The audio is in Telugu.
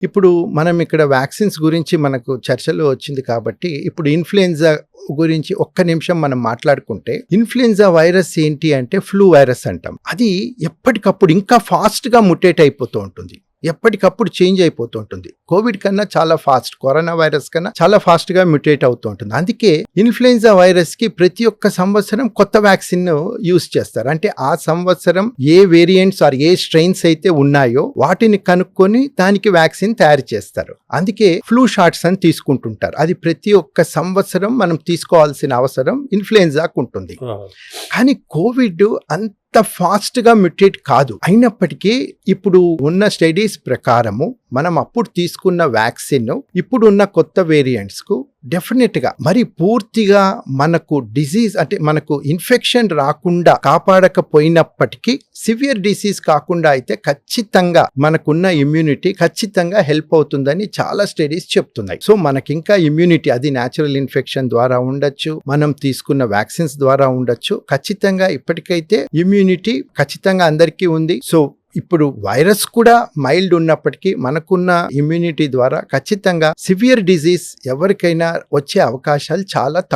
ఇప్పుడు మనం ఇక్కడ వ్యాక్సిన్స్ గురించి మనకు చర్చలో వచ్చింది కాబట్టి ఇప్పుడు ఇన్ఫ్లుయెన్జా గురించి ఒక్క నిమిషం మనం మాట్లాడుకుంటే, ఇన్ఫ్లుయెన్జా వైరస్ ఏంటి అంటే ఫ్లూ వైరస్ అంటాం. అది ఎప్పటికప్పుడు ఇంకా ఫాస్ట్గా ముటేట్ అయిపోతూ ఉంటుంది, ఎప్పటికప్పుడు చేంజ్ అయిపోతూ ఉంటుంది. కోవిడ్ కన్నా చాలా ఫాస్ట్, కరోనా వైరస్ కన్నా చాలా ఫాస్ట్ గా మ్యూటేట్ అవుతూ ఉంటుంది. అందుకే ఇన్ఫ్లుయెన్జా వైరస్ కి ప్రతి ఒక్క సంవత్సరం కొత్త వ్యాక్సిన్ యూజ్ చేస్తారు. అంటే ఆ సంవత్సరం ఏ వేరియంట్స్ ఆర్ ఏ స్ట్రెయిన్స్ అయితే ఉన్నాయో వాటిని కనుక్కొని దానికి వ్యాక్సిన్ తయారు చేస్తారు. అందుకే ఫ్లూ షాట్స్ అని తీసుకుంటుంటారు. అది ప్రతి ఒక్క సంవత్సరం మనం తీసుకోవాల్సిన అవసరం ఇన్ఫ్లుయెన్జాకు ఉంటుంది. కానీ కోవిడ్ అంత ఫాస్ట్ గా మ్యూటేట్ కాదు. అయినప్పటికీ ఇప్పుడు ఉన్న స్టడీస్ ప్రకారము మనం అప్పుడు తీసుకున్న వ్యాక్సిన్ ఇప్పుడు ఉన్న కొత్త వేరియంట్స్ కు డెఫినెట్ గా మరి పూర్తిగా మనకు డిసీజ్ అంటే మనకు ఇన్ఫెక్షన్ రాకుండా కాపాడకపోయినప్పటికీ సివియర్ డిసీజ్ కాకుండా అయితే ఖచ్చితంగా మనకున్న ఇమ్యూనిటీ ఖచ్చితంగా హెల్ప్ అవుతుందని చాలా స్టడీస్ చెప్తున్నాయి. సో మనకింకా ఇమ్యూనిటీ అది న్యాచురల్ ఇన్ఫెక్షన్ ద్వారా ఉండొచ్చు, మనం తీసుకున్న వ్యాక్సిన్స్ ద్వారా ఉండొచ్చు. ఖచ్చితంగా ఇప్పటికైతే ఇమ్యూనిటీ ఖచ్చితంగా అందరికీ ఉంది. సో ఇప్పుడు వైరస్ కూడా మైల్డ్ ఉన్నప్పటికీ మనకున్న ఇమ్యూనిటీ ద్వారా ఖచ్చితంగా సివియర్ డిజీజ్ ఎవరికైనా వచ్చే అవకాశాలు చాలా తక్కువ.